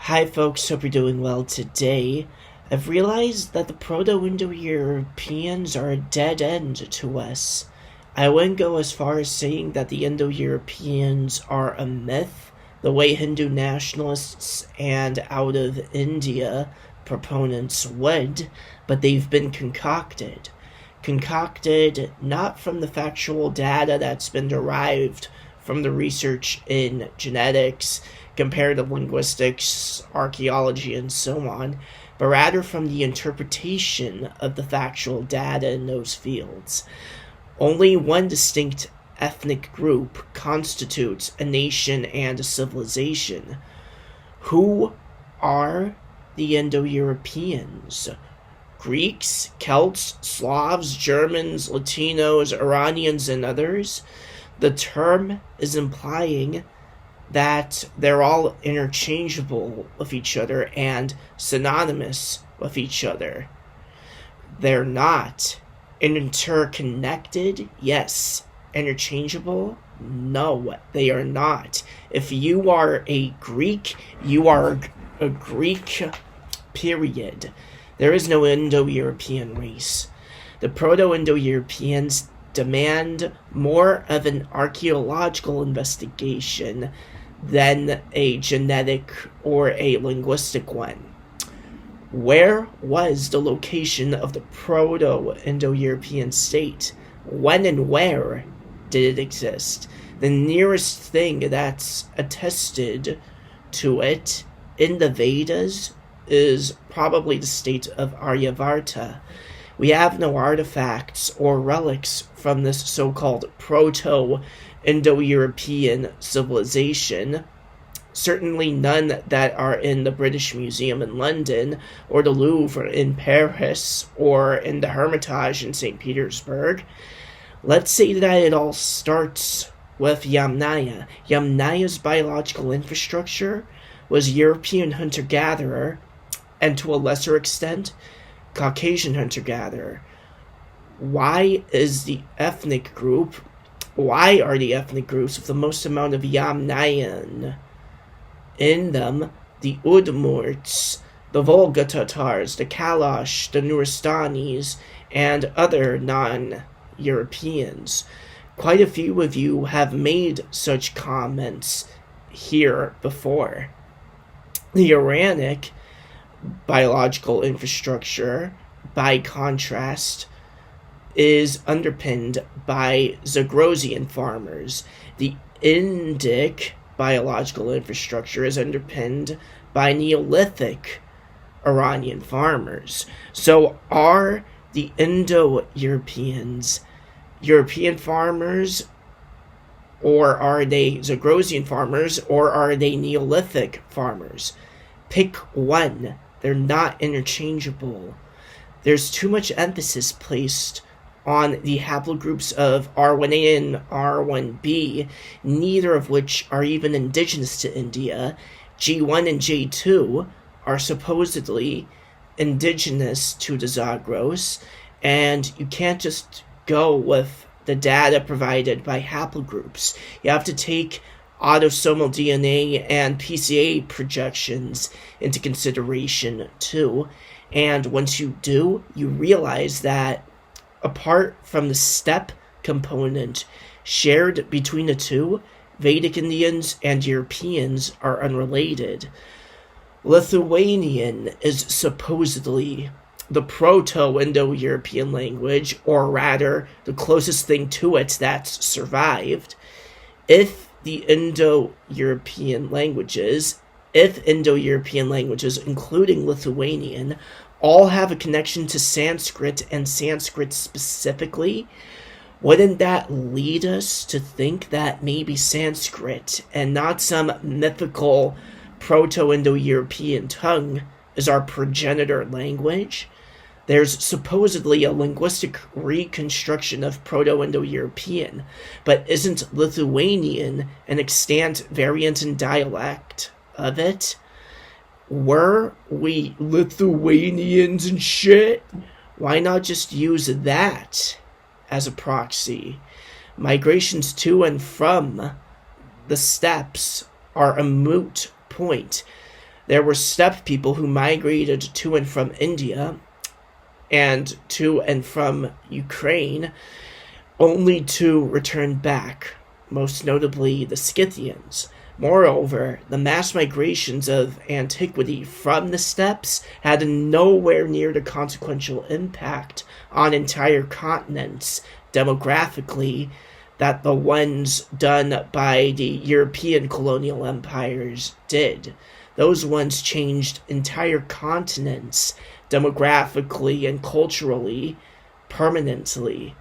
Hi folks, hope you're doing well today. I've realized that the Proto-Indo-Europeans are a dead end to us. I wouldn't go as far as saying that the Indo-Europeans are a myth, the way Hindu nationalists and out of India proponents would, but they've been concocted. Concocted not from the factual data that's been derived from the research in genetics, comparative linguistics, archaeology, and so on, but rather from the interpretation of the factual data in those fields. Only one distinct ethnic group constitutes a nation and a civilization. Who are the Indo-Europeans? Greeks, Celts, Slavs, Germans, Latinos, Iranians, and others? The term is implying that they're all interchangeable with each other and synonymous with each other. They're not. Interconnected? Yes. Interchangeable? No, they are not. If you are a Greek, you are a Greek, period. There is no Indo-European race. The Proto-Indo-Europeans demand more of an archaeological investigation than a genetic or a linguistic one. Where was the location of the Proto-Indo-European state? When and where did it exist? The nearest thing that's attested to it in the Vedas is probably the state of Aryavarta. We have no artifacts or relics from this so-called Proto-Indo-European civilization, certainly none that are in the British Museum in London, or the Louvre in Paris, or in the Hermitage in St. Petersburg. Let's say that it all starts with Yamnaya. Yamnaya's biological infrastructure was European hunter-gatherer, and to a lesser extent, Caucasian hunter-gatherer. Why are the ethnic groups with the most amount of Yamnayan in them the Udmurts, the Volga Tatars, the Kalash, the Nuristanis, and other non-Europeans? Quite a few of you have made such comments here before. The Iranic biological infrastructure, by contrast, is underpinned by Zagrosian farmers. The Indic biological infrastructure is underpinned by Neolithic Iranian farmers. So are the Indo-Europeans European farmers, or are they Zagrosian farmers, or are they Neolithic farmers? Pick one. They're not interchangeable. There's too much emphasis placed on the haplogroups of R1A and R1B, neither of which are even indigenous to India. G1 and J2 are supposedly indigenous to the Zagros, and you can't just go with the data provided by haplogroups. You have to take autosomal DNA and PCA projections into consideration too. And once you do, you realize that apart from the steppe component shared between the two, Vedic Indians and Europeans are unrelated. Lithuanian is supposedly the Proto-Indo-European language, or rather, the closest thing to it that's survived. If Indo-European languages, including Lithuanian, all have a connection to Sanskrit, and Sanskrit specifically, wouldn't that lead us to think that maybe Sanskrit, and not some mythical Proto-Indo-European tongue, is our progenitor language? There's supposedly a linguistic reconstruction of Proto-Indo-European, but isn't Lithuanian an extant variant and dialect of it? Were we Lithuanians and shit? Why not just use that as a proxy? Migrations to and from the steppes are a moot point. There were steppe people who migrated to and from India and to and from Ukraine, only to return back, most notably the Scythians. Moreover, the mass migrations of antiquity from the steppes had nowhere near the consequential impact on entire continents demographically that the ones done by the European colonial empires did. Those ones changed entire continents demographically and culturally, permanently.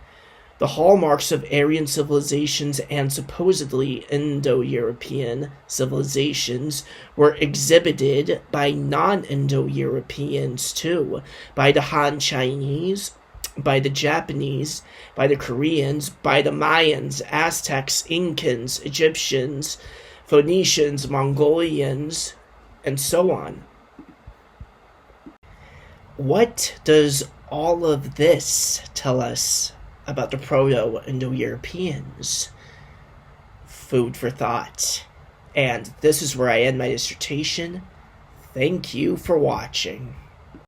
The hallmarks of Aryan civilizations and supposedly Indo-European civilizations were exhibited by non-Indo-Europeans too, by the Han Chinese, by the Japanese, by the Koreans, by the Mayans, Aztecs, Incans, Egyptians, Phoenicians, Mongolians, and so on. What does all of this tell us about the Proto-Indo-Europeans? Food for thought. And this is where I end my dissertation. Thank you for watching.